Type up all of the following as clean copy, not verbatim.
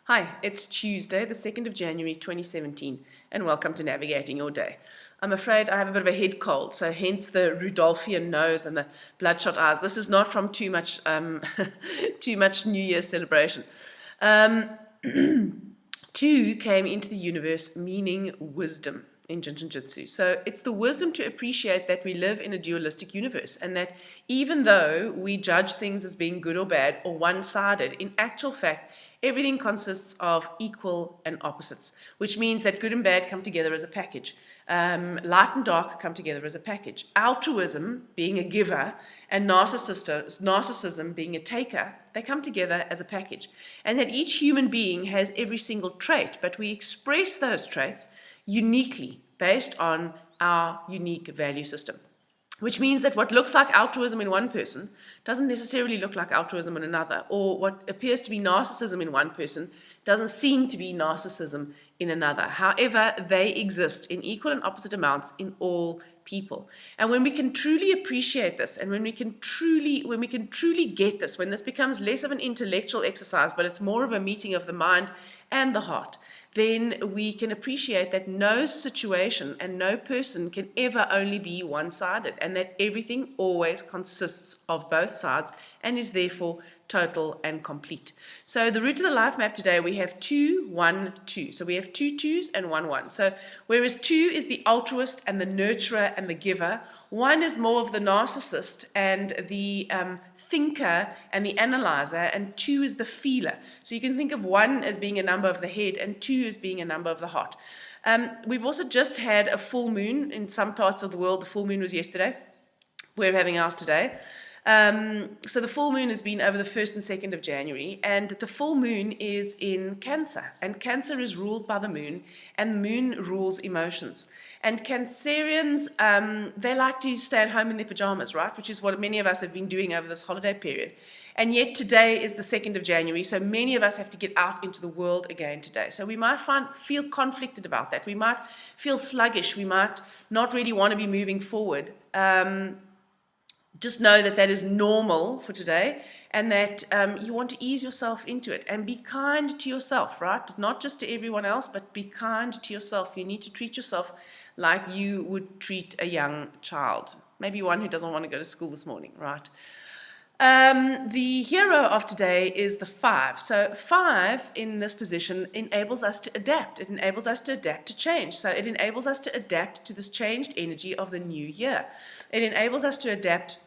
Hi, it's Tuesday, the 2nd of January 2017, and welcome to Navigating Your Day. I'm afraid I have a bit of a head cold, so hence the Rudolphian nose and the bloodshot eyes. This is not from too much New Year's celebration. Um, Two came into the universe meaning wisdom in Jinjitsu. So it's the wisdom to appreciate that we live in a dualistic universe and that even though we judge things as being good or bad or one-sided, in actual fact, everything consists of equal and opposites, which means that good and bad come together as a package. Light and dark come together as a package. Altruism, being a giver, and narcissism, being a taker, they come together as a package. And that each human being has every single trait, but we express those traits uniquely based on our unique value system. Which means that what looks like altruism in one person doesn't necessarily look like altruism in another, or what appears to be narcissism in one person doesn't seem to be narcissism in another. However, they exist in equal and opposite amounts in all people. And when we can truly appreciate this, and when we can truly get this, when this becomes less of an intellectual exercise, but it's more of a meeting of the mind and the heart, then we can appreciate that no situation and no person can ever only be one-sided, and that everything always consists of both sides and is therefore total and complete. So the root of the life map today, we have 2, 1, 2. So we have 2 2s and 1 1. So whereas 2 is the altruist and the nurturer and the giver, 1 is more of the narcissist and the thinker and the analyzer, and 2 is the feeler. So you can think of 1 as being a number of the head and 2 as being a number of the heart. We've also just had a full moon in some parts of the world. The full moon was yesterday. We're having ours today. So the full moon has been over the 1st and 2nd of January, and the full moon is in Cancer, and Cancer is ruled by the moon, and the moon rules emotions. And Cancerians, they like to stay at home in their pajamas, right? Which is what many of us have been doing over this holiday period. And yet today is the 2nd of January, so many of us have to get out into the world again today. So we might feel conflicted about that. We might feel sluggish. We might not really want to be moving forward. Just know that that is normal for today, and that you want to ease yourself into it and be kind to yourself, right? Not just to everyone else, but be kind to yourself. You need to treat yourself like you would treat a young child, maybe one who doesn't want to go to school this morning, right? The hero of today is the 5. So 5 in this position enables us to adapt. It enables us to adapt to change. So it enables us to adapt to this changed energy of the new year. It enables us to adapt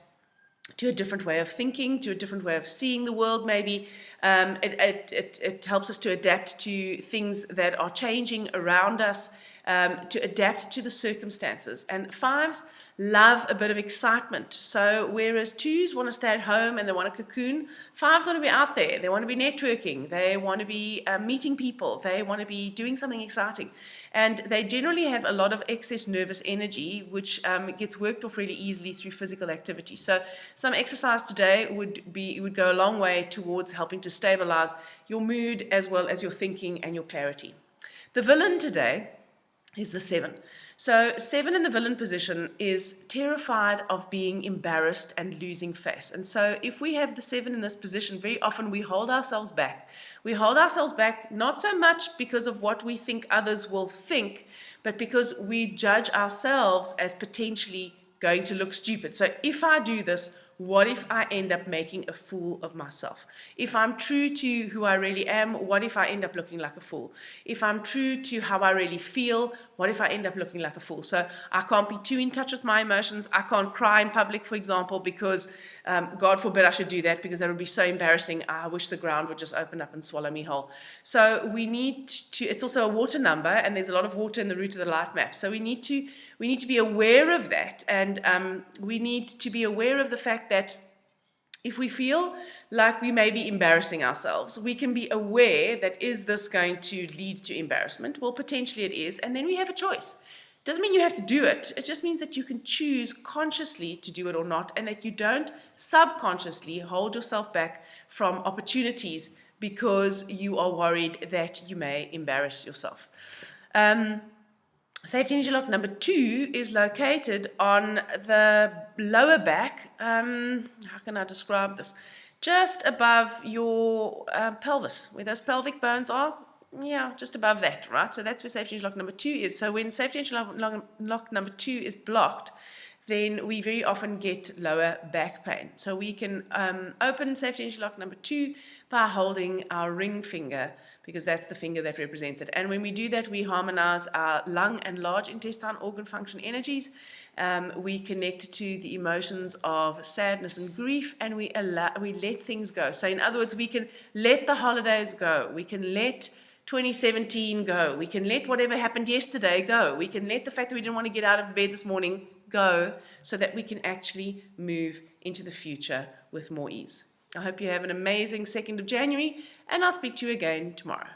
to a different way of thinking, to a different way of seeing the world maybe. It helps us to adapt to things that are changing around us, to adapt to the circumstances. And 5s love a bit of excitement. So whereas 2s want to stay at home and they want to cocoon, 5s want to be out there. They want to be networking. They want to be meeting people. They want to be doing something exciting. And they generally have a lot of excess nervous energy, which gets worked off really easily through physical activity. So some exercise today would go a long way towards helping to stabilize your mood as well as your thinking and your clarity. The villain today is the 7. So 7 in the villain position is terrified of being embarrassed and losing face. And so if we have the 7 in this position, very often we hold ourselves back. We hold ourselves back not so much because of what we think others will think, but because we judge ourselves as potentially going to look stupid. So if I do this, what if I end up making a fool of myself? If I'm true to who I really am, what if I end up looking like a fool? If I'm true to how I really feel, what if I end up looking like a fool? So I can't be too in touch with my emotions. I can't cry in public, for example, because God forbid I should do that, because that would be so embarrassing. I wish the ground would just open up and swallow me whole. So we need to, it's also a water number, and there's a lot of water in the root of the life map. So we need to be aware of that, and we need to be aware of the fact that if we feel like we may be embarrassing ourselves, we can be aware that, is this going to lead to embarrassment? Well, potentially it is, and then we have a choice. Doesn't mean you have to do it. It just means that you can choose consciously to do it or not, and that you don't subconsciously hold yourself back from opportunities because you are worried that you may embarrass yourself. Safety energy lock number 2 is located on the lower back. How can I describe this? just above your pelvis, where those pelvic bones are. Yeah, just above that, right? So that's where safety entry lock number 2 is. So when safety entry lock number 2 is blocked, then we very often get lower back pain. So we can open safety entry lock number 2 by holding our ring finger, because that's the finger that represents it. And when we do that, we harmonize our lung and large intestine organ function energies. We connect to the emotions of sadness and grief, and we let things go. So in other words, we can let the holidays go. We can let 2017 go. We can let whatever happened yesterday go. We can let the fact that we didn't want to get out of bed this morning go, so that we can actually move into the future with more ease. I hope you have an amazing 2nd of January, and I'll speak to you again tomorrow.